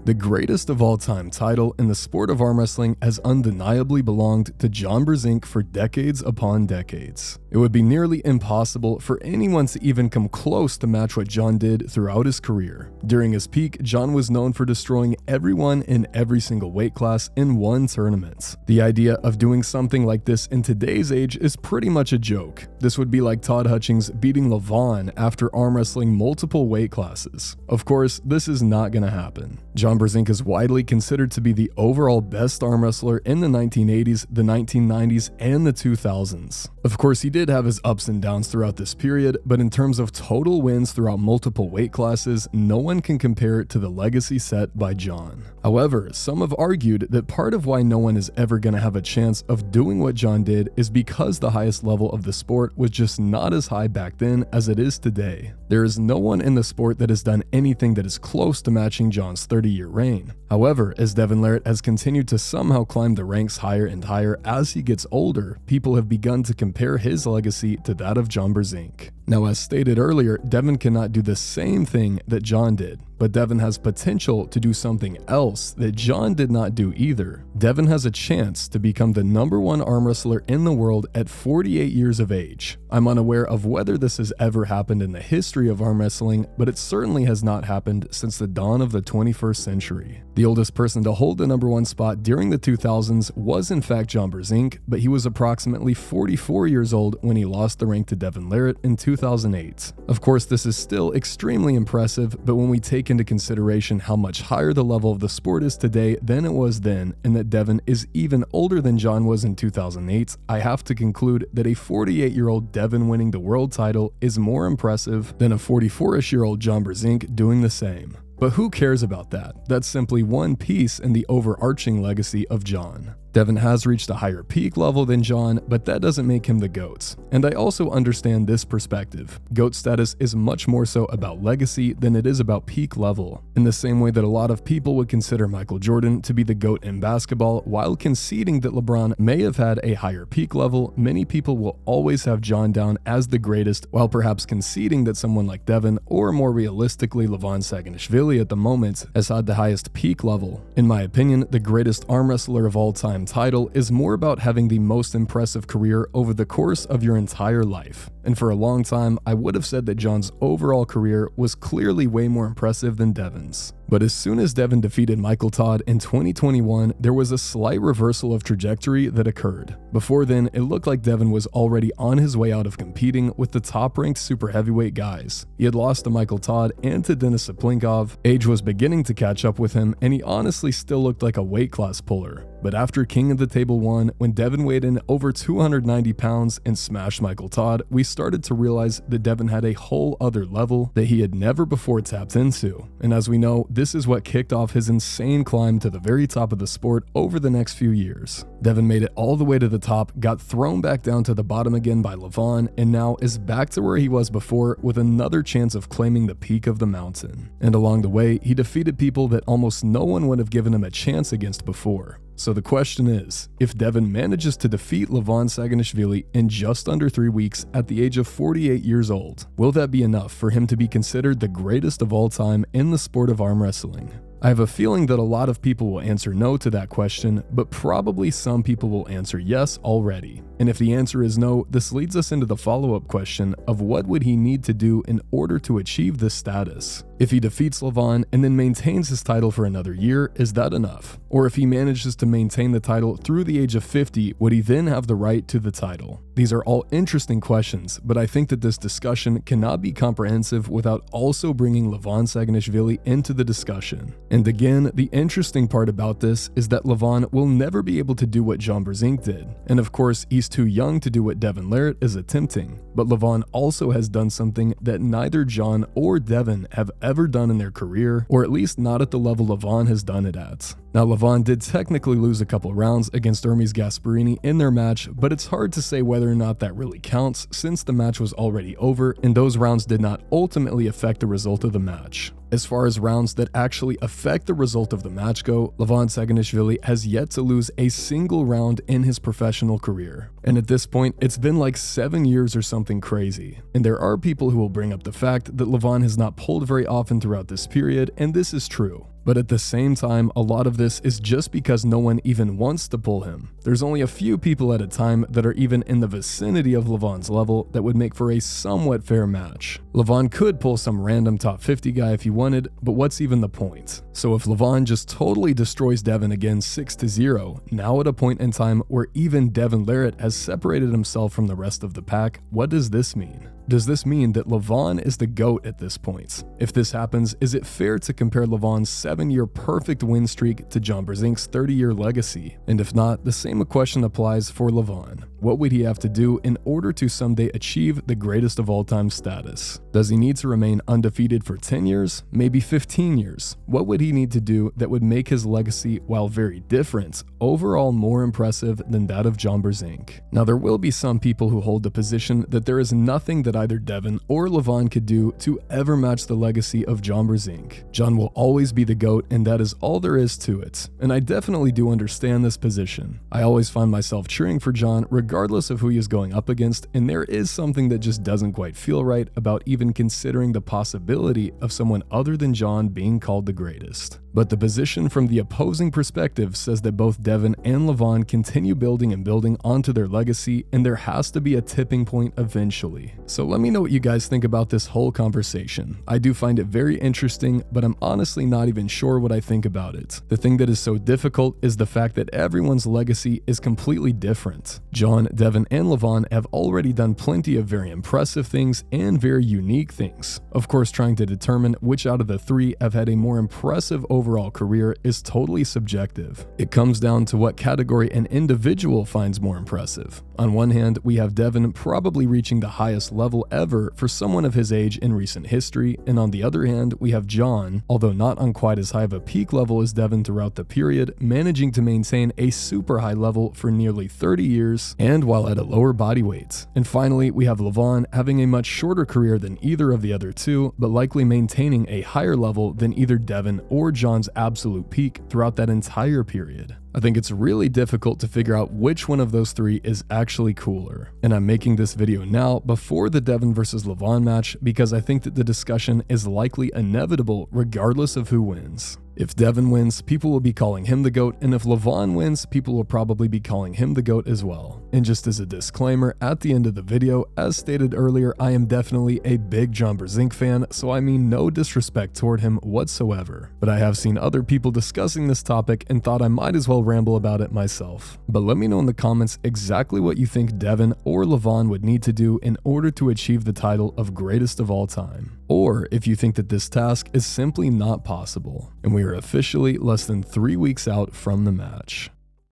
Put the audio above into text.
The greatest of all time title in the sport of arm wrestling has undeniably belonged to John Brzenk for decades upon decades. It would be nearly impossible for anyone to even come close to match what John did throughout his career. During his peak, John was known for destroying everyone in every single weight class in one tournament. The idea of doing something like this in today's age is pretty much a joke. This would be like Todd Hutchings beating LeVon after arm wrestling multiple weight classes. Of course, this is not going to happen. John Brzenk is widely considered to be the overall best arm wrestler in the 1980s, the 1990s, and the 2000s. Of course, he did have his ups and downs throughout this period, but in terms of total wins throughout multiple weight classes, no one can compare it to the legacy set by John. However, some have argued that part of why no one is ever going to have a chance of doing what John did is because the highest level of the sport was just not as high back then as it is today. There is no one in the sport that has done anything that is close to matching John's 30-year reign. However, as Devon Larratt has continued to somehow climb the ranks higher and higher as he gets older, people have begun to compare his legacy to that of John Brzenk. Now, as stated earlier, Devon cannot do the same thing that John did, but Devon has potential to do something else that John did not do either. Devon has a chance to become the #1 arm wrestler in the world at 48 years of age. I'm unaware of whether this has ever happened in the history of arm wrestling, but it certainly has not happened since the dawn of the 21st century. The oldest person to hold the #1 spot during the 2000s was in fact John Brzenk, but he was approximately 44 years old when he lost the rank to Devon Larratt in 2008. Of course, this is still extremely impressive, but when we take into consideration how much higher the level of the sport is today than it was then, and that Devon is even older than John was in 2008, I have to conclude that a 48-year-old Devon winning the world title is more impressive than a 44-ish-year-old John Brzenk doing the same. But who cares about that? That's simply one piece in the overarching legacy of John. Devon has reached a higher peak level than John, but that doesn't make him the GOAT. And I also understand this perspective. GOAT status is much more so about legacy than it is about peak level. In the same way that a lot of people would consider Michael Jordan to be the GOAT in basketball, while conceding that LeBron may have had a higher peak level, many people will always have John down as the greatest, while perhaps conceding that someone like Devon, or more realistically Levon Saginashvili at the moment, has had the highest peak level. In my opinion, the greatest arm wrestler of all time title is more about having the most impressive career over the course of your entire life. And for a long time, I would have said that John's overall career was clearly way more impressive than Devon's. But as soon as Devon defeated Michael Todd in 2021, there was a slight reversal of trajectory that occurred. Before then, it looked like Devon was already on his way out of competing with the top-ranked super heavyweight guys. He had lost to Michael Todd and to Denis Saplinkov, age was beginning to catch up with him, and he honestly still looked like a weight class puller. But after King of the Table 1, when Devon weighed in over 290 pounds and smashed Michael Todd, we started to realize that Devon had a whole other level that he had never before tapped into. And as we know, this is what kicked off his insane climb to the very top of the sport over the next few years. Devon made it all the way to the top, got thrown back down to the bottom again by Levon, and now is back to where he was before with another chance of claiming the peak of the mountain. And along the way, he defeated people that almost no one would have given him a chance against before. So the question is, if Devon manages to defeat Levon Saginashvili in just under 3 weeks at the age of 48 years old, will that be enough for him to be considered the greatest of all time in the sport of arm wrestling? I have a feeling that a lot of people will answer no to that question, but probably some people will answer yes already. And if the answer is no, this leads us into the follow-up question of what would he need to do in order to achieve this status? If he defeats Levon and then maintains his title for another year, is that enough? Or if he manages to maintain the title through the age of 50, would he then have the right to the title? These are all interesting questions, but I think that this discussion cannot be comprehensive without also bringing Levon Saginashvili into the discussion. And again, the interesting part about this is that Levon will never be able to do what John Brzenk did. And of course, he's too young to do what Devon Larratt is attempting. But Levon also has done something that neither John or Devon have ever done in their career, or at least not at the level Levon has done it at. Now, Levon did technically lose a couple rounds against Hermes Gasparini in their match, but it's hard to say whether or not that really counts since the match was already over and those rounds did not ultimately affect the result of the match. As far as rounds that actually affect the result of the match go, Levon Saginashvili has yet to lose a single round in his professional career. And at this point, it's been like 7 years or something crazy. And there are people who will bring up the fact that Levon has not pulled very often throughout this period, and this is true. But at the same time, a lot of this is just because no one even wants to pull him. There's only a few people at a time that are even in the vicinity of Levon's level that would make for a somewhat fair match. Levon could pull some random top 50 guy if he wanted, but what's even the point? So if Levon just totally destroys Devon again 6-0, now at a point in time where even Devon LARRATT has separated himself from the rest of the pack, what does this mean? Does this mean that Levon is the GOAT at this point? If this happens, is it fair to compare Levon's 7-year perfect win streak to John Brzenk's 30-year legacy? And if not, the same question applies for Levon. What would he have to do in order to someday achieve the greatest of all time status? Does he need to remain undefeated for 10 years? Maybe 15 years? What would he need to do that would make his legacy, while very different, overall more impressive than that of John Brzenk? Now, there will be some people who hold the position that there is nothing that either Devon or Levon could do to ever match the legacy of John Brzenk. John will always be the GOAT, and that is all there is to it. And I definitely do understand this position. I always find myself cheering for John regardless of who he is going up against, and there is something that just doesn't quite feel right about even considering the possibility of someone other than John being called the greatest. But the position from the opposing perspective says that both Devon and Levon continue building and building onto their legacy, and there has to be a tipping point eventually. So let me know what you guys think about this whole conversation. I do find it very interesting, but I'm honestly not even sure what I think about it. The thing that is so difficult is the fact that everyone's legacy is completely different. John, Devon, and Levon have already done plenty of very impressive things and very unique things. Of course, trying to determine which out of the three have had a more impressive overall career is totally subjective. It comes down to what category an individual finds more impressive. On one hand, we have Devon probably reaching the highest level ever for someone of his age in recent history, and on the other hand, we have John, although not on quite as high of a peak level as Devon throughout the period, managing to maintain a super high level for nearly 30 years, and while at a lower body weight. And finally, we have Levon having a much shorter career than either of the other two, but likely maintaining a higher level than either Devon or John's absolute peak throughout that entire period. I think it's really difficult to figure out which one of those three is actually cooler. And I'm making this video now before the Devon versus Levon match because I think that the discussion is likely inevitable regardless of who wins. If Devon wins, people will be calling him the GOAT, and if Levon wins, people will probably be calling him the GOAT as well. And just as a disclaimer, at the end of the video, as stated earlier, I am definitely a big John Brzenk fan, so I mean no disrespect toward him whatsoever. But I have seen other people discussing this topic and thought I might as well ramble about it myself. But let me know in the comments exactly what you think Devon or Levon would need to do in order to achieve the title of greatest of all time. Or if you think that this task is simply not possible. And we are officially less than 3 weeks out from the match.